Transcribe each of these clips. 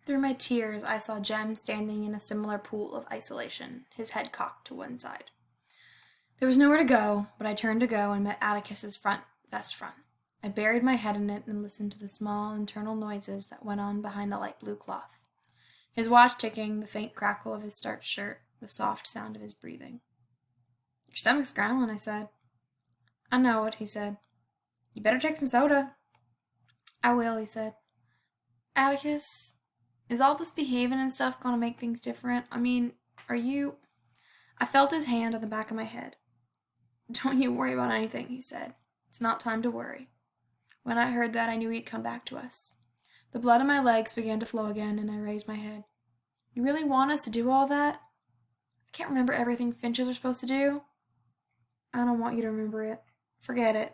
Through my tears, I saw Jem standing in a similar pool of isolation, his head cocked to one side. There was nowhere to go, but I turned to go and met Atticus's vest front. I buried my head in it and listened to the small internal noises that went on behind the light blue cloth. His watch ticking, the faint crackle of his starched shirt, the soft sound of his breathing. Your stomach's growling, I said. I know it, he said. You better take some soda. I will, he said. Atticus, is all this behaving and stuff going to make things different? I mean, are you... I felt his hand on the back of my head. Don't you worry about anything, he said. It's not time to worry. When I heard that, I knew he'd come back to us. The blood in my legs began to flow again, and I raised my head. You really want us to do all that? I can't remember everything Finches are supposed to do. I don't want you to remember it. Forget it.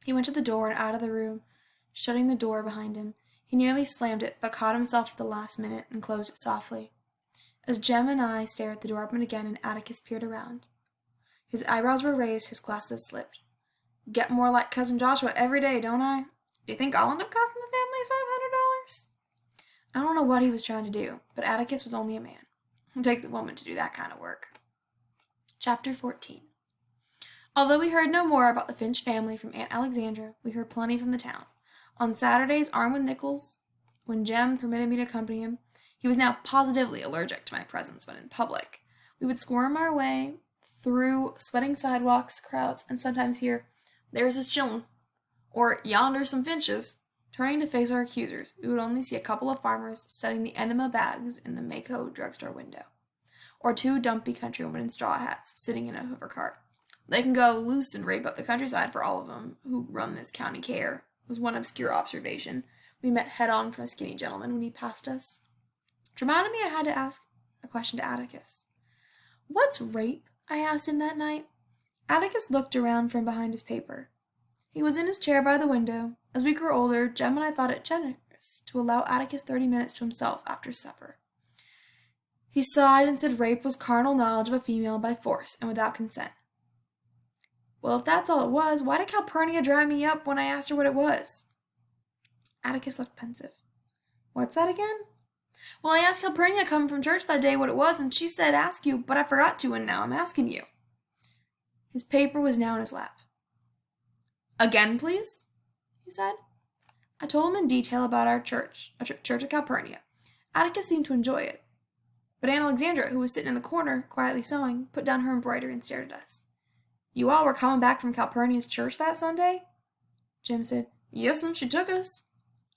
He went to the door and out of the room, shutting the door behind him. He nearly slammed it, but caught himself at the last minute and closed it softly. As Jem and I stared, the door opened again and Atticus peered around. His eyebrows were raised, his glasses slipped. Get more like Cousin Joshua every day, don't I? Do you think I'll end up costing the family $500? I don't know what he was trying to do, but Atticus was only a man. It takes a woman to do that kind of work. Chapter 14. Although we heard no more about the Finch family from Aunt Alexandra, we heard plenty from the town. On Saturdays, armed with Nichols, when Jem permitted me to accompany him, he was now positively allergic to my presence when in public. We would squirm our way through sweating sidewalks, crowds, and sometimes hear, "There's his chillin'," or "Yonder's some Finches." Turning to face our accusers, we would only see a couple of farmers studying the enema bags in the Mako drugstore window, or two dumpy countrywomen in straw hats sitting in a Hoover cart. They can go loose and rape up the countryside for all of them who run this county care, was one obscure observation we met head-on from a skinny gentleman when he passed us. Which reminded me I had to ask a question to Atticus. What's rape? I asked him that night. Atticus looked around from behind his paper. He was in his chair by the window. As we grew older, Jem and I thought it generous to allow Atticus 30 minutes to himself after supper. He sighed and said rape was carnal knowledge of a female by force and without consent. Well, if that's all it was, why did Calpurnia dry me up when I asked her what it was? Atticus looked pensive. What's that again? Well, I asked Calpurnia coming from church that day what it was, and she said ask you, but I forgot to, and now I'm asking you. His paper was now in his lap. Again, please, he said. I told him in detail about our church at Calpurnia. Atticus seemed to enjoy it. But Aunt Alexandra, who was sitting in the corner, quietly sewing, put down her embroidery and stared at us. You all were coming back from Calpurnia's church that Sunday? Jem said, Yes'm, she took us.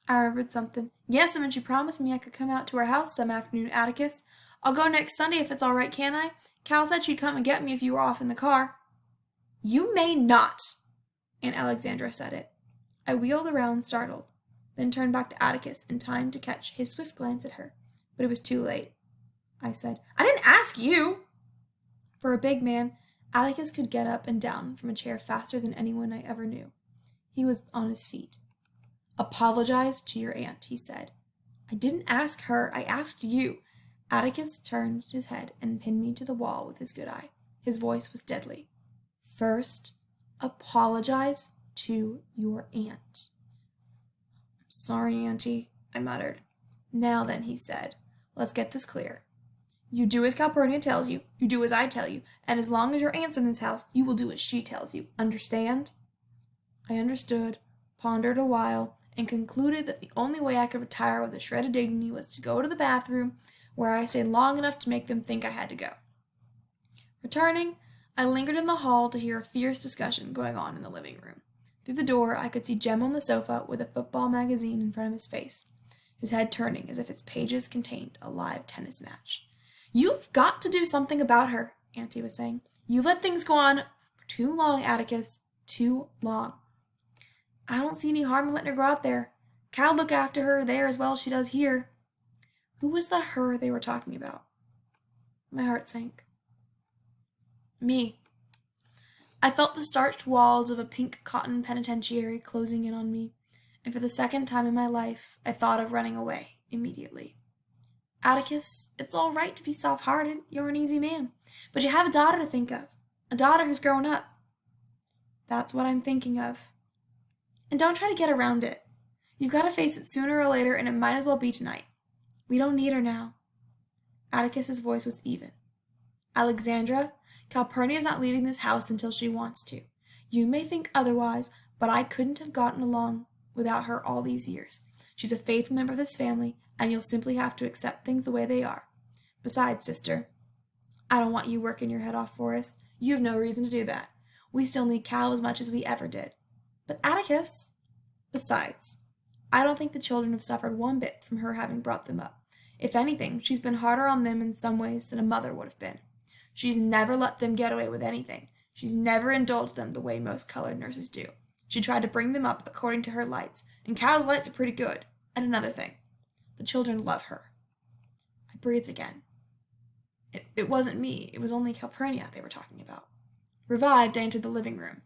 I remembered something. Yes'm, and she promised me I could come out to her house some afternoon, Atticus. I'll go next Sunday if it's all right, can't I? Cal said she'd come and get me if you were off in the car. You may not, Aunt Alexandra said it. I wheeled around, startled, then turned back to Atticus in time to catch his swift glance at her. But it was too late. I said, I didn't ask you. For a big man, Atticus could get up and down from a chair faster than anyone I ever knew. He was on his feet. Apologize to your aunt, he said. I didn't ask her, I asked you. Atticus turned his head and pinned me to the wall with his good eye. His voice was deadly. First, apologize to your aunt. I'm sorry, Auntie, I muttered. Now then, he said, let's get this clear. You do as Calpurnia tells you, you do as I tell you, and as long as your aunt's in this house, you will do as she tells you. Understand? I understood, pondered a while, and concluded that the only way I could retire with a shred of dignity was to go to the bathroom, where I stayed long enough to make them think I had to go. Returning, I lingered in the hall to hear a fierce discussion going on in the living room. Through the door, I could see Jem on the sofa with a football magazine in front of his face, his head turning as if its pages contained a live tennis match. You've got to do something about her, Auntie was saying. You've let things go on for too long, Atticus. Too long. I don't see any harm in letting her go out there. Cal'll look after her there as well as she does here. Who was the her they were talking about? My heart sank. Me. I felt the starched walls of a pink cotton penitentiary closing in on me, and for the second time in my life, I thought of running away immediately. Atticus, it's all right to be soft-hearted. You're an easy man. But you have a daughter to think of. A daughter who's grown up. That's what I'm thinking of. And don't try to get around it. You've got to face it sooner or later, and it might as well be tonight. We don't need her now." Atticus's voice was even. "Alexandra, Calpurnia's not leaving this house until she wants to. You may think otherwise, but I couldn't have gotten along without her all these years. She's a faithful member of this family, and you'll simply have to accept things the way they are. Besides, sister, I don't want you working your head off for us. You have no reason to do that. We still need Cal as much as we ever did." "But Atticus—" "Besides, I don't think the children have suffered one bit from her having brought them up. If anything, she's been harder on them in some ways than a mother would have been. She's never let them get away with anything. She's never indulged them the way most colored nurses do. She tried to bring them up according to her lights, and Cal's lights are pretty good. And another thing, the children love her." I breathed again. It wasn't me. It was only Calpurnia they were talking about. Revived, I entered the living room.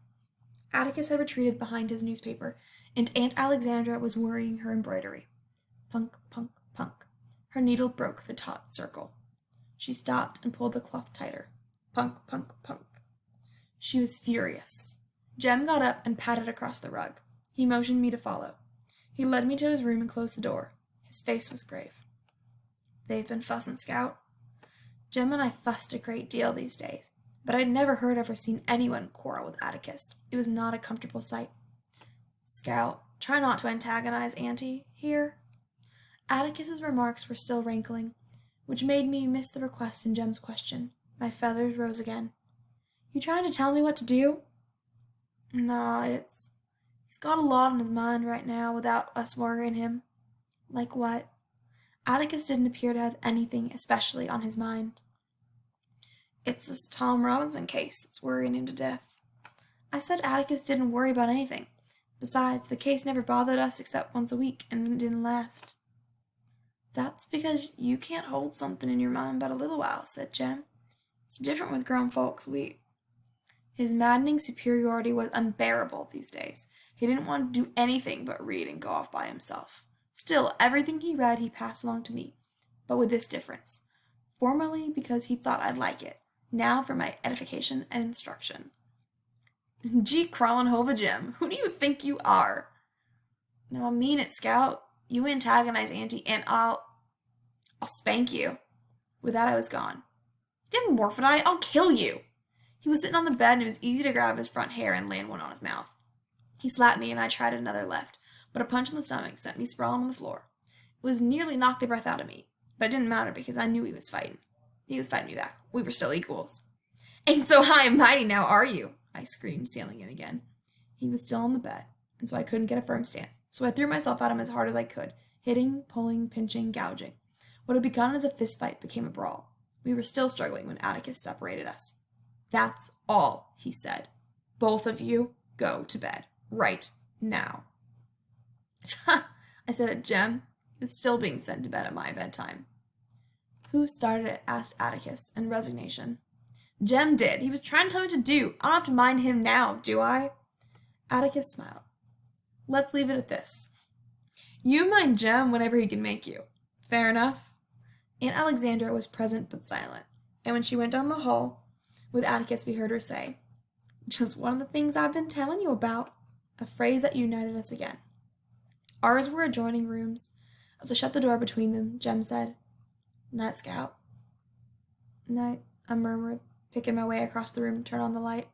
Atticus had retreated behind his newspaper, and Aunt Alexandra was worrying her embroidery. Punk, punk, punk. Her needle broke the taut circle. She stopped and pulled the cloth tighter. Punk, punk, punk. She was furious. Jem got up and patted across the rug. He motioned me to follow. He led me to his room and closed the door. His face was grave. "They've been fussing, Scout." Jem and I fussed a great deal these days, but I'd never heard of or seen anyone quarrel with Atticus. It was not a comfortable sight. "Scout, try not to antagonize Auntie here." Atticus's remarks were still rankling, which made me miss the request in Jem's question. My feathers rose again. "You trying to tell me what to do?" "No, he's got a lot on his mind right now without us worrying him." "Like what?" Atticus didn't appear to have anything especially on his mind. "It's this Tom Robinson case that's worrying him to death." I said Atticus didn't worry about anything. Besides, the case never bothered us except once a week, and it didn't last. "That's because you can't hold something in your mind but a little while," said Jem. "It's different with grown folks. His maddening superiority was unbearable these days. He didn't want to do anything but read and go off by himself. Still, everything he read he passed along to me, but with this difference. Formerly because he thought I'd like it, now for my edification and instruction." "Gee, crawlin' hova, Jem, who do you think you are?" "No, I mean it, Scout. You antagonize Auntie, and I'll spank you." With that, I was gone. "Damn Morphodite, I'll kill you." He was sitting on the bed, and it was easy to grab his front hair and land one on his mouth. He slapped me, and I tried another left, but a punch in the stomach sent me sprawling on the floor. It was nearly knocked the breath out of me, but it didn't matter because I knew he was fighting. He was fighting me back. We were still equals. "Ain't so high and mighty now, are you?" I screamed, sailing in again. He was still on the bed, and so I couldn't get a firm stance, so I threw myself at him as hard as I could, hitting, pulling, pinching, gouging. What had begun as a fist fight became a brawl. We were still struggling when Atticus separated us. "That's all," he said. "Both of you go to bed. Right now." I said at Jem. He was still being sent to bed at my bedtime. "Who started it?" asked Atticus in resignation. "Jem did. He was trying to tell me what to do. I don't have to mind him now, do I?" Atticus smiled. "Let's leave it at this. You mind Jem whenever he can make you. Fair enough?" Aunt Alexandra was present but silent, and when she went down the hall with Atticus, we heard her say, "Just one of the things I've been telling you about," a phrase that united us again. Ours were adjoining rooms. As I shut the door between them, Jem said, "Night, Scout." "Night," I murmured, picking my way across the room to turn on the light.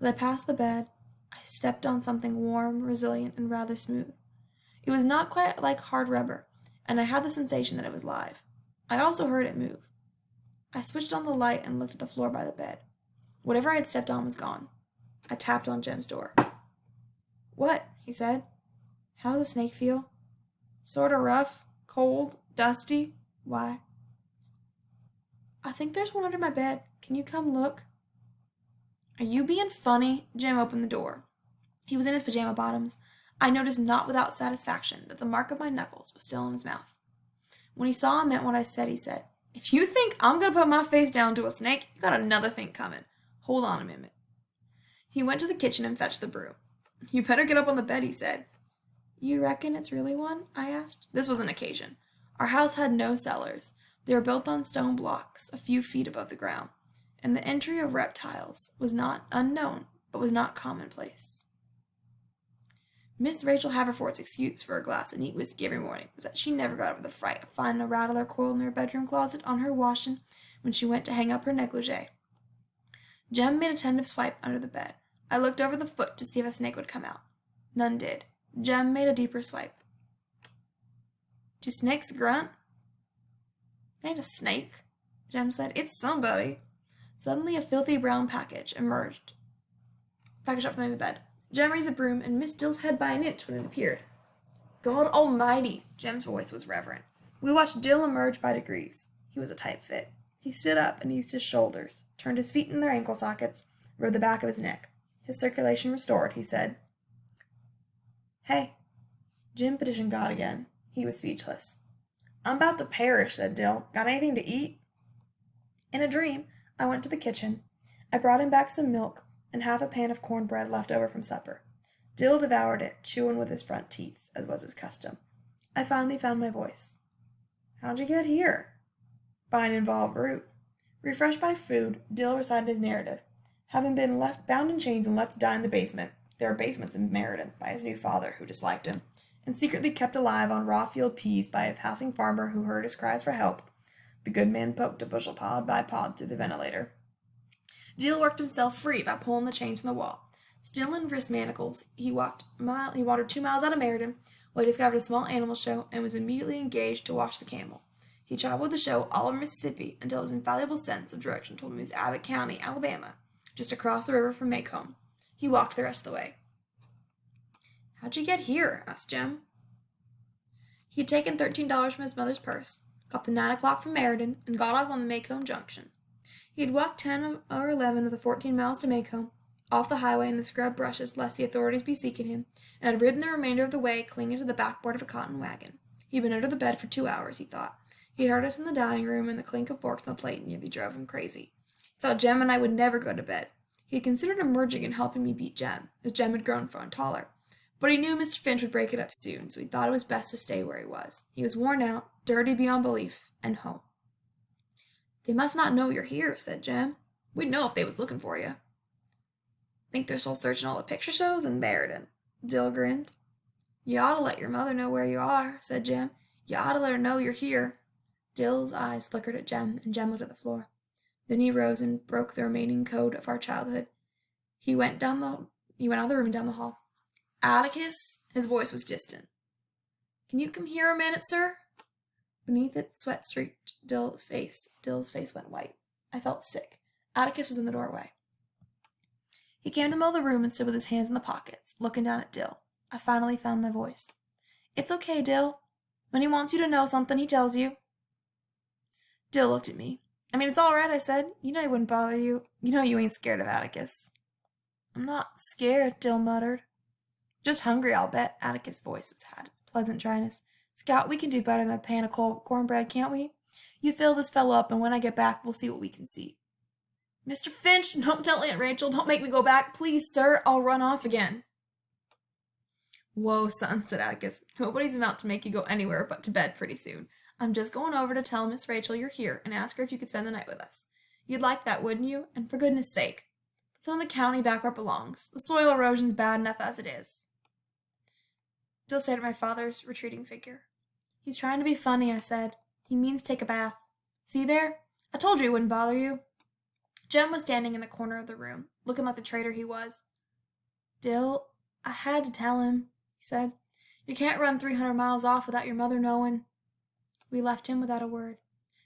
As I passed the bed, I stepped on something warm, resilient, and rather smooth. It was not quite like hard rubber, and I had the sensation that it was live. I also heard it move. I switched on the light and looked at the floor by the bed. Whatever I had stepped on was gone. I tapped on Jem's door. "What?" he said. "How does the snake feel?" "Sorta rough, cold, dusty. Why?" "I think there's one under my bed. Can you come look?" "Are you being funny?" Jem opened the door. He was in his pajama bottoms. I noticed not without satisfaction that the mark of my knuckles was still in his mouth. When he saw I meant what I said, he said, "If you think I'm going to put my face down to a snake, you got another thing coming. Hold on a minute." He went to the kitchen and fetched the brew. "You better get up on the bed," he said. "You reckon it's really one?" I asked. This was an occasion. Our house had no cellars. They were built on stone blocks, a few feet above the ground, and the entry of reptiles was not unknown, but was not commonplace. Miss Rachel Haverford's excuse for a glass of neat whiskey every morning was that she never got over the fright of finding a rattler coiled in her bedroom closet on her washing when she went to hang up her negligee. Jem made a tentative swipe under the bed. I looked over the foot to see if a snake would come out. None did. Jem made a deeper swipe. Do snakes grunt? It ain't a snake, Jem said. It's somebody. Suddenly a filthy brown package emerged. Package up from the bed. Jem raised a broom and missed Dill's head by an inch when it appeared. God almighty! Jem's voice was reverent. We watched Dill emerge by degrees. He was a tight fit. He stood up and eased his shoulders, turned his feet in their ankle sockets, rubbed the back of his neck. His circulation restored, he said. Hey. Jim petitioned God again. He was speechless. I'm about to perish, said Dill. Got anything to eat? In a dream, I went to the kitchen. I brought him back some milk and half a pan of cornbread left over from supper. Dill devoured it, chewing with his front teeth, as was his custom. I finally found my voice. How'd you get here? By an involved route. Refreshed by food, Dill recited his narrative. Having been bound in chains and left to die in the basement, there were basements in Meriden, by his new father, who disliked him, and secretly kept alive on raw field peas by a passing farmer who heard his cries for help, the good man poked a bushel pod by pod through the ventilator. Dill worked himself free by pulling the chains from the wall. Still in wrist manacles, he wandered 2 miles out of Meriden, where he discovered a small animal show and was immediately engaged to watch the camel. He traveled the show all over Mississippi until his invaluable sense of direction told him he was Abbott County, Alabama, just across the river from Macomb. He walked the rest of the way. How'd you get here? Asked Jem. He had taken $13 from his mother's purse, got the 9 o'clock from Meriden, and got off on the Macomb Junction. He had walked 10 or 11 of the 14 miles to Macomb, off the highway in the scrub brushes lest the authorities be seeking him, and had ridden the remainder of the way clinging to the backboard of a cotton wagon. He'd been under the bed for 2 hours, he thought. He heard us in the dining room, and the clink of forks on the plate nearly drove him crazy. He thought Jem and I would never go to bed. He had considered emerging and helping me beat Jem, as Jem had grown taller. But he knew Mr. Finch would break it up soon, so he thought it was best to stay where he was. He was worn out, dirty beyond belief, and home. They must not know you're here, said Jem. We'd know if they was looking for you. Think they're still searching all the picture shows in Meriden? Dill grinned. You ought to let your mother know where you are, said Jem. You ought to let her know you're here. Dill's eyes flickered at Jem, and Jem looked at the floor. Then he rose and broke the remaining code of our childhood. He went out of the room and down the hall. Atticus? His voice was distant. Can you come here a minute, sir? Beneath its sweat-streaked Dill's face went white. I felt sick. Atticus was in the doorway. He came to the middle of the room and stood with his hands in the pockets, looking down at Dill. I finally found my voice. It's okay, Dill. When he wants you to know something, he tells you. Dill looked at me. It's all right, I said. You know he wouldn't bother you. You know you ain't scared of Atticus. I'm not scared, Dill muttered. Just hungry, I'll bet. Atticus' voice had its pleasant dryness. Scout, we can do better than a pan of cold cornbread, can't we? You fill this fellow up, and when I get back, we'll see what we can see. Mr. Finch, don't tell Aunt Rachel. Don't make me go back. Please, sir, I'll run off again. Whoa, son, said Atticus. Nobody's about to make you go anywhere but to bed pretty soon. I'm just going over to tell Miss Rachel you're here and ask her if you could spend the night with us. You'd like that, wouldn't you? And for goodness sake. Put some of the county back where it belongs. The soil erosion's bad enough as it is. Dill stared at my father's retreating figure. He's trying to be funny, I said. He means take a bath. See there? I told you he wouldn't bother you. Jem was standing in the corner of the room, looking like the traitor he was. Dill, I had to tell him, he said. You can't run 300 miles off without your mother knowing. We left him without a word.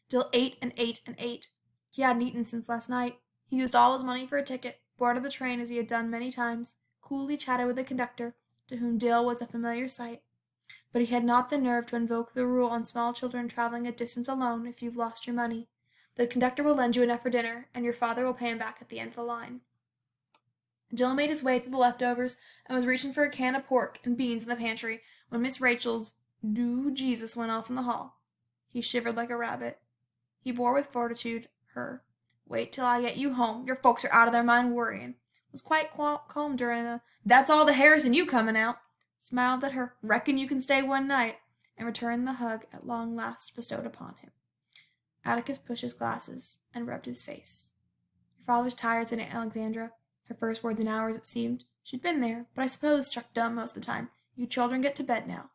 Dill ate and ate and ate. He hadn't eaten since last night. He used all his money for a ticket, boarded the train as he had done many times, coolly chatted with the conductor, to whom Dill was a familiar sight. But he had not the nerve to invoke the rule on small children traveling a distance alone if you've lost your money. The conductor will lend you enough for dinner, and your father will pay him back at the end of the line. Dill made his way through the leftovers and was reaching for a can of pork and beans in the pantry when Miss Rachel's "Do Jesus" went off in the hall. He shivered like a rabbit. He bore with fortitude her "Wait till I get you home. Your folks are out of their mind worrying." Was quite calm during the "That's all the Harrison you coming out." Smiled at her "Reckon you can stay one night," and returned the hug at long last bestowed upon him. Atticus pushed his glasses and rubbed his face. Your father's tired, said Aunt Alexandra. Her first words in hours, it seemed. She'd been there, but I suppose struck dumb most of the time. You children get to bed now.